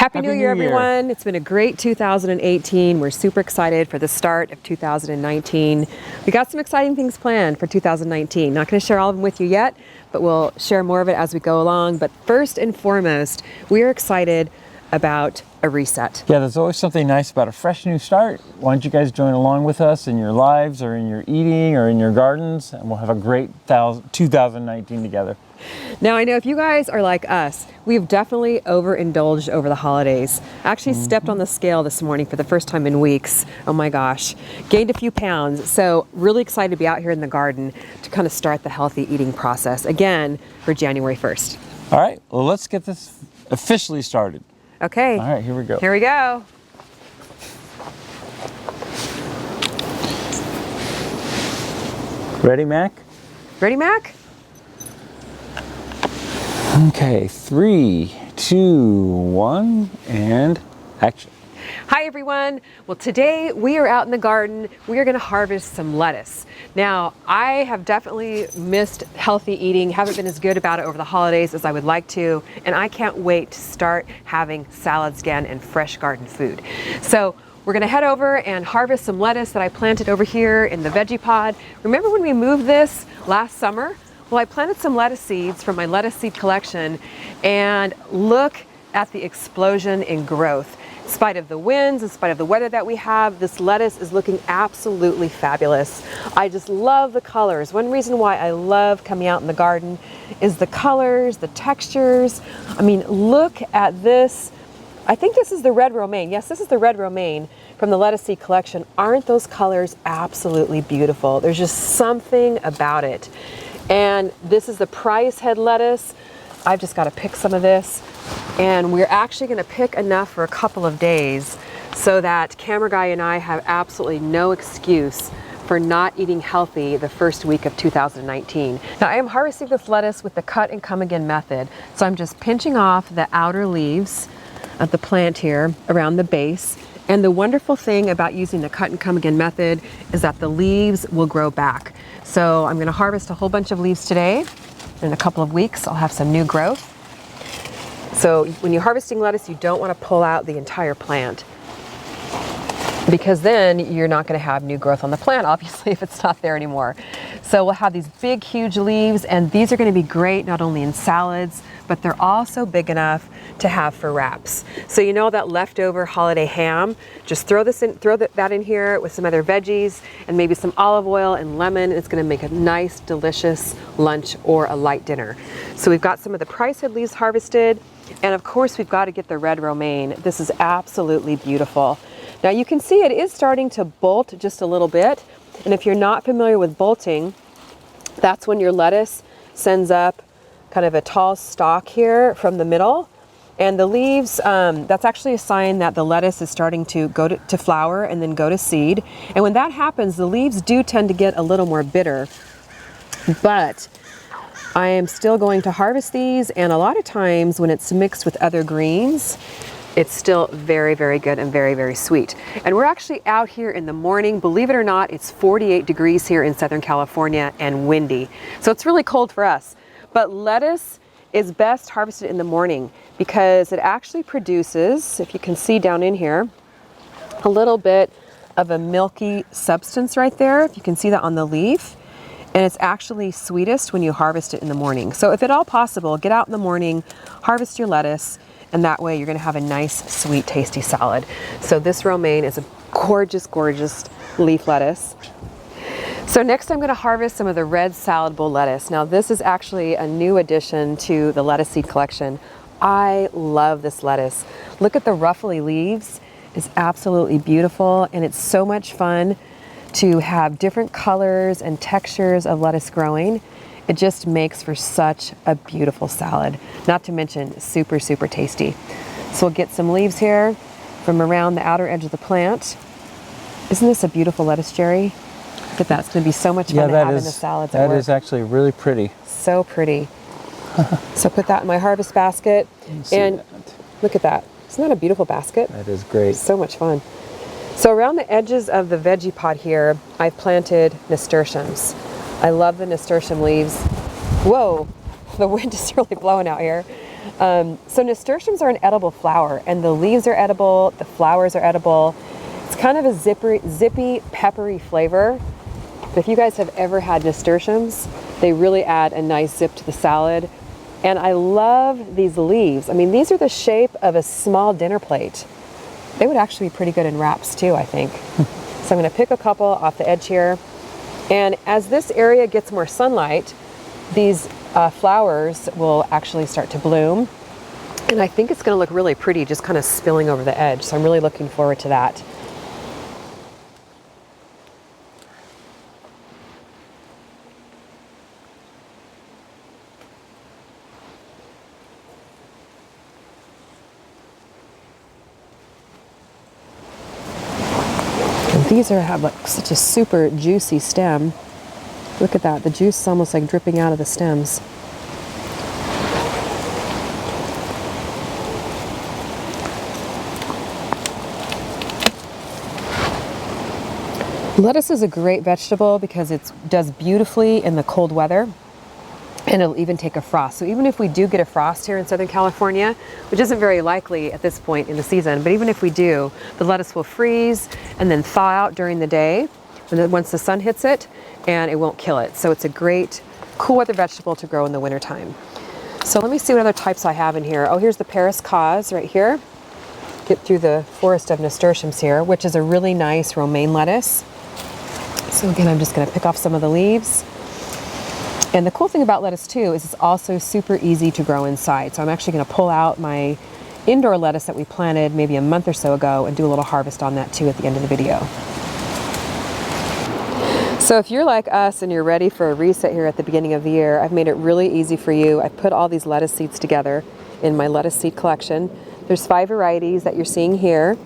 Happy New Year, everyone. It's been a great 2018. We're super excited for the start of 2019. We got some exciting things planned for 2019. Not going to share all of them with you yet, but we'll share more of it as we go along. But first and foremost, we are excited about a reset. Yeah, there's always something nice about a fresh new start. Why don't you guys join along with us in your lives or in your eating or in your gardens, and we'll have a great 2019 together. Now, I know if you guys are like us, we've definitely overindulged over the holidays. I actually stepped on the scale this morning for the first time in weeks. Oh my gosh, gained a few pounds. So really excited to be out here in the garden to kind of start the healthy eating process again for January 1st. All right, well, let's get this officially started. Okay. All right, here we go. Here we go. Ready, Mac? Ready, Mac? Okay, 3, 2, 1, and action. Hi everyone. Well, today we are out in the garden. We are going to harvest some lettuce. Now, I have definitely missed healthy eating, haven't been as good about it over the holidays as I would like to, and I can't wait to start having salads again and fresh garden food. So we're going to head over and harvest some lettuce that I planted over here in the veggie pod. Remember when we moved this last summer? Well, I planted some lettuce seeds from my lettuce seed collection, and look at the explosion in growth. In spite of the winds, in spite of the weather that we have, this lettuce is looking absolutely fabulous. I just love the colors. One reason why I love coming out in the garden is the colors, the textures. I mean, look at this. I think this is the red romaine. Yes, this is the red romaine from the lettuce seed collection. Aren't those colors absolutely beautiful? There's just something about it. And this is the price head lettuce. I've just got to pick some of this, and we're actually going to pick enough for a couple of days so that camera guy and I have absolutely no excuse for not eating healthy the first week of 2019. Now, I am harvesting this lettuce with the cut and come again method. So I'm just pinching off the outer leaves of the plant here around the base. And the wonderful thing about using the cut and come again method is that the leaves will grow back. So I'm going to harvest a whole bunch of leaves today. In a couple of weeks, I'll have some new growth. So when you're harvesting lettuce, you don't want to pull out the entire plant, because then you're not going to have new growth on the plant, obviously, if it's not there anymore. So we'll have these big, huge leaves, and these are going to be great not only in salads, but they're also big enough to have for wraps. So you know that leftover holiday ham, just throw that in here with some other veggies and maybe some olive oil and lemon. It's going to make a nice, delicious lunch or a light dinner. So we've got some of the price head leaves harvested, and of course we've got to get the red romaine. This is absolutely beautiful. Now you can see it is starting to bolt just a little bit, and if you're not familiar with bolting, that's when your lettuce sends up kind of a tall stalk here from the middle, and the leaves, that's actually a sign that the lettuce is starting to go to flower and then go to seed. And when that happens, the leaves do tend to get a little more bitter, but I am still going to harvest these, and a lot of times when it's mixed with other greens, it's still very, very good and very, very sweet. And we're actually out here in the morning. Believe it or not, it's 48 degrees here in Southern California and windy. So it's really cold for us. But lettuce is best harvested in the morning because it actually produces, if you can see down in here, a little bit of a milky substance right there. If you can see that on the leaf. And it's actually sweetest when you harvest it in the morning. So if at all possible, get out in the morning, harvest your lettuce, and that way you're going to have a nice, sweet, tasty salad. So this romaine is a gorgeous, gorgeous leaf lettuce. So next I'm going to harvest some of the red salad bowl lettuce. Now this is actually a new addition to the lettuce seed collection. I love this lettuce. Look at the ruffly leaves. It's absolutely beautiful, and it's so much fun to have different colors and textures of lettuce growing. It just makes for such a beautiful salad, not to mention super, super tasty. So we'll get some leaves here from around the outer edge of the plant. Isn't this a beautiful lettuce, Jerry? Look at that, it's gonna be so much fun to have in the salads at work. That is actually really pretty. So pretty. So put that in my harvest basket, and look at that. Isn't that a beautiful basket? That is great. So much fun. So around the edges of the veggie pot here, I've planted nasturtiums. I love the nasturtium leaves. Whoa, the wind is really blowing out here. So nasturtiums are an edible flower, and the leaves are edible, the flowers are edible. It's kind of a zippy, peppery flavor. But if you guys have ever had nasturtiums, they really add a nice zip to the salad. And I love these leaves. I mean, these are the shape of a small dinner plate. They would actually be pretty good in wraps too, I think. So I'm gonna pick a couple off the edge here. And as this area gets more sunlight, these flowers will actually start to bloom. And I think it's gonna look really pretty, just kind of spilling over the edge. So I'm really looking forward to that. These have like such a super juicy stem. Look at that, the juice is almost like dripping out of the stems. Lettuce is a great vegetable because it does beautifully in the cold weather. And it'll even take a frost. So even if we do get a frost here in Southern California, which isn't very likely at this point in the season, but even if we do, the lettuce will freeze and then thaw out during the day, and then once the sun hits it, and it won't kill it. So it's a great cool weather vegetable to grow in the wintertime. So let me see what other types I have in here. Oh, here's the Paris cause right here. Get through the forest of nasturtiums here, which is a really nice romaine lettuce. So again, I'm just gonna pick off some of the leaves. And the cool thing about lettuce too is it's also super easy to grow inside. So I'm actually gonna pull out my indoor lettuce that we planted maybe a month or so ago and do a little harvest on that too at the end of the video. So if you're like us and you're ready for a reset here at the beginning of the year, I've made it really easy for you. I've put all these lettuce seeds together in my lettuce seed collection. There's 5 varieties that you're seeing here.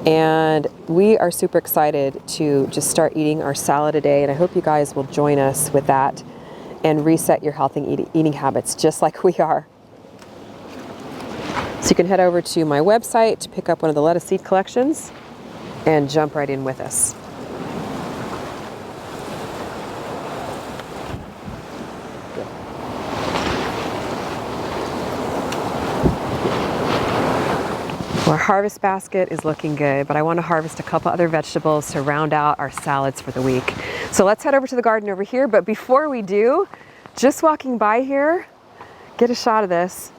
And we are super excited to just start eating our salad a day. And I hope you guys will join us with that and reset your healthy eating habits just like we are. So you can head over to my website to pick up one of the lettuce seed collections and jump right in with us. Our harvest basket is looking good, but I want to harvest a couple other vegetables to round out our salads for the week. So let's head over to the garden over here. But before we do, just walking by here, get a shot of this.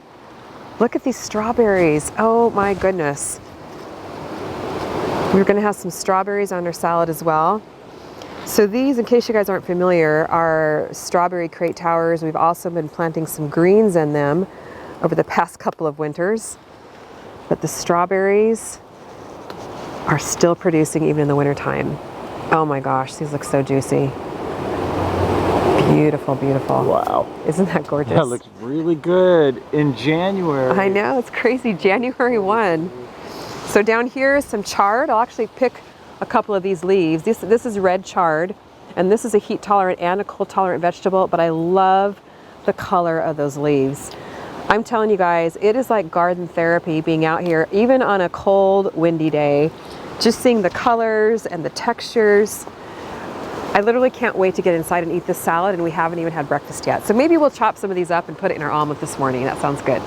Look at these strawberries. Oh my goodness. We're going to have some strawberries on our salad as well. So these, in case you guys aren't familiar, are strawberry crate towers. We've also been planting some greens in them over the past couple of winters. But the strawberries are still producing even in the wintertime. Oh my gosh, these look so juicy. Beautiful, beautiful. Wow. Isn't that gorgeous? That looks really good in January. I know, it's crazy. January 1. So down here is some chard. I'll actually pick a couple of these leaves. This is red chard, and this is a heat tolerant and a cold tolerant vegetable, but I love the color of those leaves. I'm telling you guys, it is like garden therapy being out here, even on a cold, windy day, just seeing the colors and the textures. I literally can't wait to get inside and eat this salad, and we haven't even had breakfast yet. So maybe we'll chop some of these up and put it in our omelet this morning. That sounds good.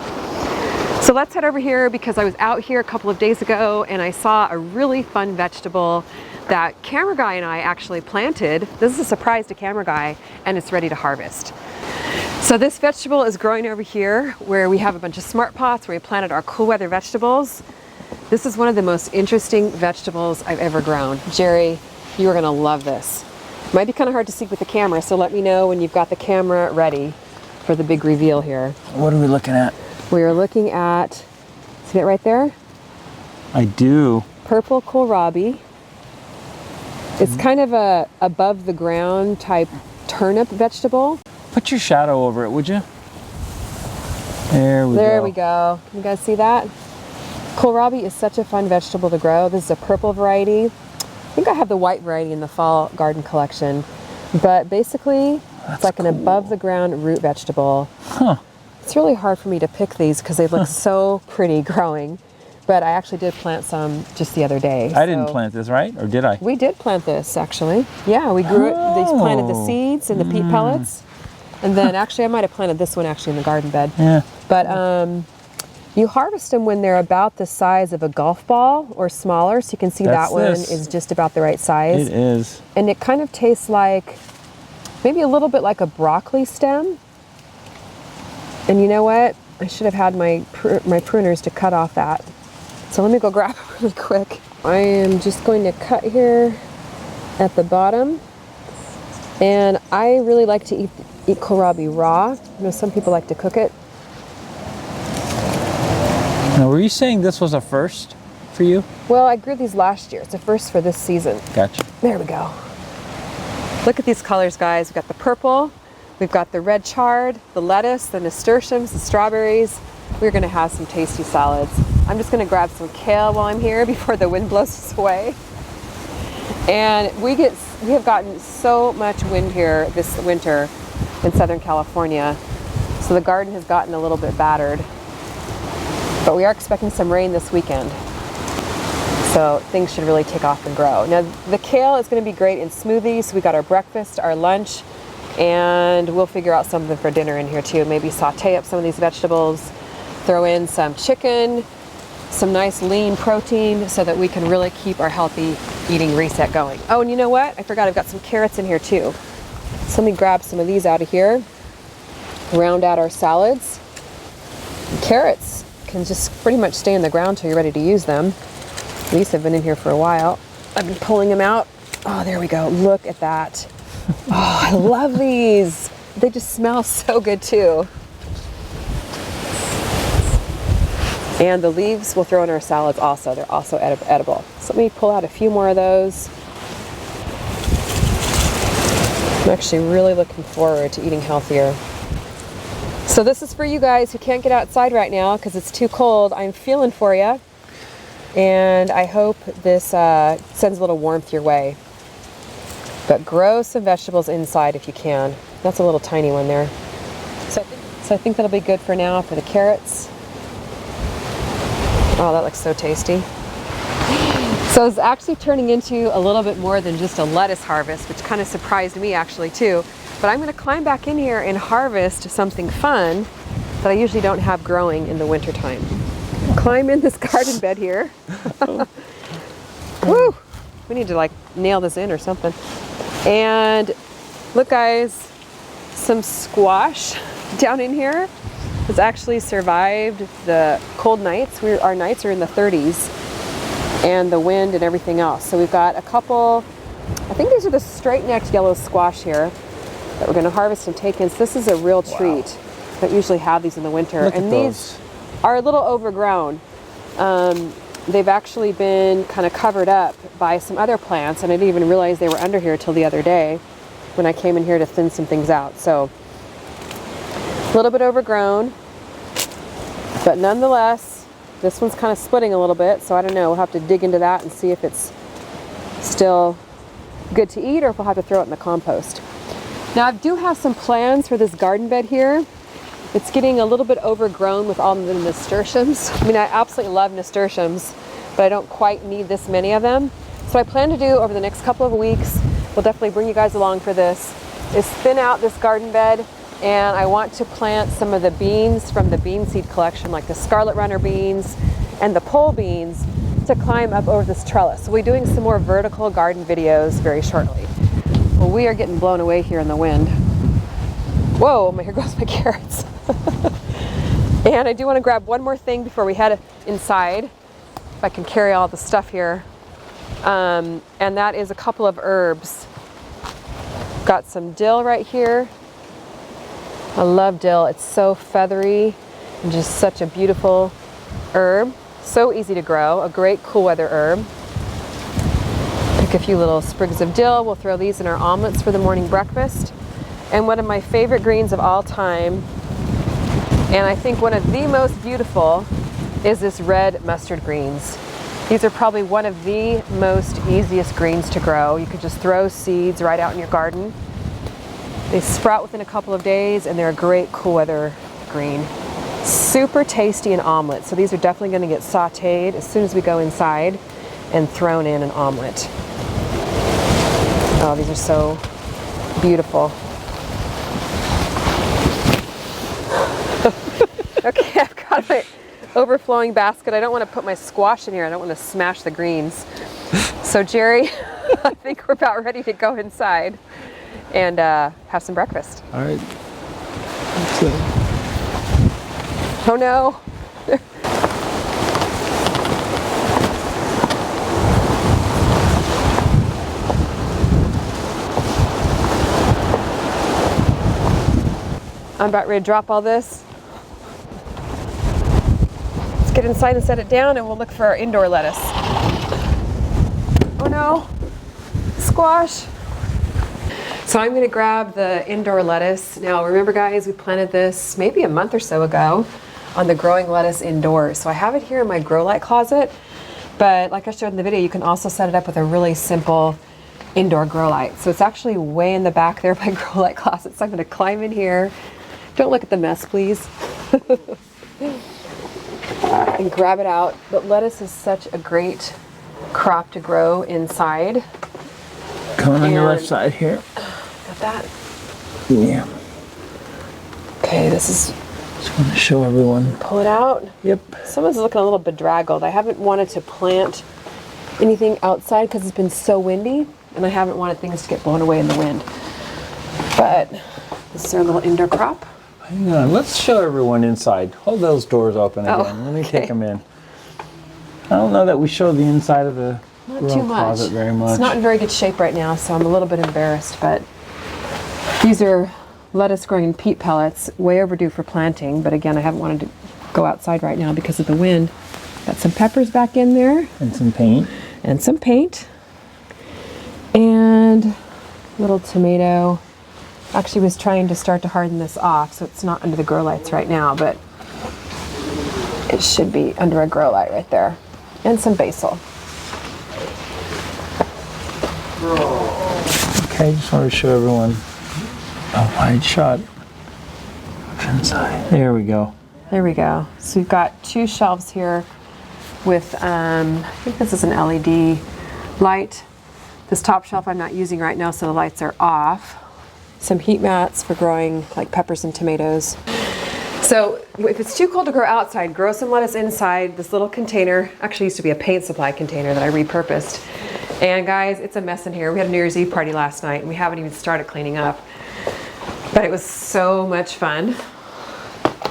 So let's head over here because I was out here a couple of days ago and I saw a really fun vegetable that Camera Guy and I actually planted. This is a surprise to Camera Guy, and it's ready to harvest. So this vegetable is growing over here where we have a bunch of smart pots where we planted our cool weather vegetables. This is one of the most interesting vegetables I've ever grown. Jerry, you are gonna love this. It might be kind of hard to see with the camera, so let me know when you've got the camera ready for the big reveal here. What are we looking at? We are looking at, see it right there? I do. Purple kohlrabi. It's kind of a above the ground type turnip vegetable. Put your shadow over it, would you? There we go. There we go. Can you guys see that? Kohlrabi is such a fun vegetable to grow. This is a purple variety. I think I have the white variety in the fall garden collection. But basically, it's like an above the ground root vegetable. Huh. It's really hard for me to pick these because they look so pretty growing. But I actually did plant some just the other day. I didn't plant this, right? Or did I? We did plant this, actually. Yeah, we grew it. They planted the seeds and the peat pellets. And then actually I might have planted this one actually in the garden bed. Yeah. But you harvest them when they're about the size of a golf ball or smaller. So you can see That's that one this. is just about the right size. It is. And it kind of tastes like, maybe a little bit like a broccoli stem. And you know what? I should have had my pruners to cut off that. So let me go grab it really quick. I am just going to cut here at the bottom. And I really like to eat kohlrabi raw. I know some people like to cook it. Now, were you saying this was a first for you? Well, I grew these last year. It's a first for this season. Gotcha. There we go. Look at these colors, guys. We've got the purple, we've got the red chard, the lettuce, the nasturtiums, the strawberries. We're gonna have some tasty salads. I'm just gonna grab some kale while I'm here before the wind blows us away. And we have gotten so much wind here this winter in Southern California. So the garden has gotten a little bit battered. But we are expecting some rain this weekend. So things should really take off and grow. Now the kale is going to be great in smoothies. We got our breakfast, our lunch, and we'll figure out something for dinner in here too. Maybe saute up some of these vegetables, throw in some chicken, some nice lean protein so that we can really keep our healthy eating reset going. Oh, and you know what? I forgot I've got some carrots in here too. So let me grab some of these out of here, round out our salads. Carrots can just pretty much stay in the ground till you're ready to use them. These have been in here for a while. I've been pulling them out. Oh, there we go. Look at that. Oh, I love these. They just smell so good too. And the leaves we'll throw in our salads also. They're also edible. So let me pull out a few more of those. I'm actually really looking forward to eating healthier. So this is for you guys who can't get outside right now because it's too cold. I'm feeling for you. And I hope this sends a little warmth your way. But grow some vegetables inside if you can. That's a little tiny one there. So I think that'll be good for now for the carrots. Oh, that looks so tasty. So it's actually turning into a little bit more than just a lettuce harvest, which kind of surprised me actually too. But I'm going to climb back in here and harvest something fun that I usually don't have growing in the wintertime. Climb in this garden bed here. Woo! We need to like nail this in or something. And look guys, some squash down in here has actually survived the cold nights. Our nights are in the 30s and the wind and everything else. So we've got a couple, I think these are the straight-necked yellow squash here that we're going to harvest and take in. So this is a real treat. I don't usually have these in the winter. Look and at these those. Are a little overgrown. They've actually been kind of covered up by some other plants, and I didn't even realize they were under here till the other day when I came in here to thin some things out. So a little bit overgrown, but nonetheless, this one's kind of splitting a little bit, so I don't know. We'll have to dig into that and see if it's still good to eat or if we'll have to throw it in the compost. Now I do have some plans for this garden bed here. It's getting a little bit overgrown with all the nasturtiums. I mean, I absolutely love nasturtiums, but I don't quite need this many of them. So what I plan to do over the next couple of weeks, we'll definitely bring you guys along for this, is thin out this garden bed, and I want to plant some of the beans from the bean seed collection, like the scarlet runner beans and the pole beans, to climb up over this trellis. So we'll be doing some more vertical garden videos very shortly. Well, we are getting blown away here in the wind. Whoa, here goes my carrots. And I do want to grab one more thing before we head inside, if I can carry all the stuff here. And that is a couple of herbs. Got some dill right here. I love dill. It's so feathery and just such a beautiful herb. So easy to grow, a great cool weather herb. Pick a few little sprigs of dill. We'll throw these in our omelets for the morning breakfast. And one of my favorite greens of all time, and I think one of the most beautiful, is this red mustard greens. These are probably one of the most easiest greens to grow. You could just throw seeds right out in your garden. They sprout within a couple of days and they're a great cool weather green. Super tasty in omelets. So these are definitely going to get sauteed as soon as we go inside and thrown in an omelet. Oh, these are so beautiful. out of my overflowing basket. I don't want to put my squash in here. I don't want to smash the greens. So Jerry, I think we're about ready to go inside and have some breakfast. All right. Oh no. I'm about ready to drop all this. Let's get inside and set it down, and we'll look for our indoor lettuce. Oh no, squash. So I'm gonna grab the indoor lettuce. Now remember guys, we planted this maybe a month or so ago on the growing lettuce indoors. So I have it here in my grow light closet, but like I showed in the video, you can also set it up with a really simple indoor grow light. So it's actually way in the back there by grow light closet. So I'm gonna climb in here. Don't look at the mess, please. And grab it out. But lettuce is such a great crop to grow inside. Coming on your left side here. Got that? Yeah. Okay, this is... Just want to show everyone. Pull it out. Yep. Some of it's looking a little bedraggled. I haven't wanted to plant anything outside because it's been so windy, and I haven't wanted things to get blown away in the wind. But this is our little indoor crop. Hang on, let's show everyone inside. Hold those doors open again. Oh, Let me okay. take them in. I don't know that we show the inside of the Not grow too much. closet very much. It's not in very good shape right now, so I'm a little bit embarrassed, but these are lettuce growing in peat pellets, way overdue for planting, but again, I haven't wanted to go outside right now because of the wind. Got some peppers back in there. And some paint. And some paint. And little tomato. Actually was trying to start to harden this off, so it's not under the grow lights right now, but it should be under a grow light right there. And some basil. Okay, just want to show everyone a wide shot of inside. There we go. There we go. So we've got two shelves here with, I think this is an LED light. This top shelf I'm not using right now, so the lights are off. Some heat mats for growing like peppers and tomatoes. So if it's too cold to grow outside, grow some lettuce inside this little container. Actually used to be a paint supply container that I repurposed. And guys, it's a mess in here. We had a New Year's Eve party last night and we haven't even started cleaning up. But it was so much fun.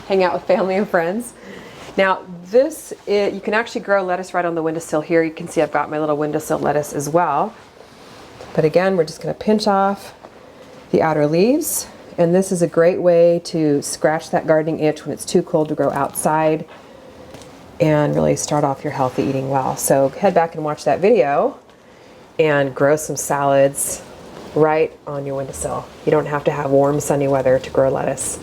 Hang out with family and friends. Now you can actually grow lettuce right on the windowsill here. You can see I've got my little windowsill lettuce as well. But again, we're just gonna pinch off the outer leaves. And this is a great way to scratch that gardening itch when it's too cold to grow outside and really start off your healthy eating well. So head back and watch that video and grow some salads right on your windowsill. You don't have to have warm, sunny weather to grow lettuce.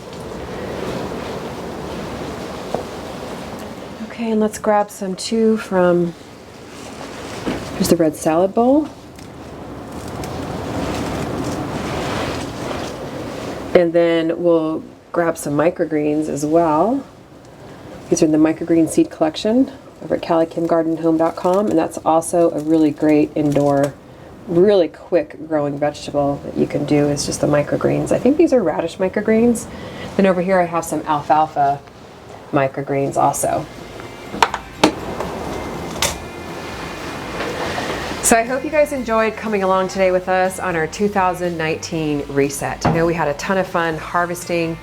Okay, and let's grab some too from, here's the red salad bowl. And then we'll grab some microgreens as well. These are in the microgreen seed collection over at CaliKimGardenHome.com, and that's also a really great indoor, really quick growing vegetable that you can do is just the microgreens. I think these are radish microgreens. Then over here I have some alfalfa microgreens also. So I hope you guys enjoyed coming along today with us on our 2019 reset. I know we had a ton of fun harvesting.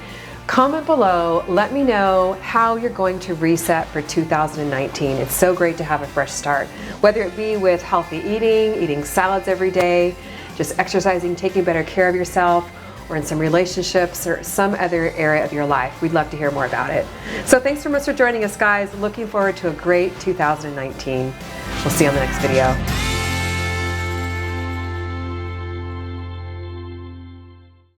Comment below, let me know how you're going to reset for 2019. It's so great to have a fresh start. Whether it be with healthy eating salads every day, just exercising, taking better care of yourself, or in some relationships or some other area of your life. We'd love to hear more about it. So thanks so much for joining us, guys. Looking forward to a great 2019. We'll see you on the next video.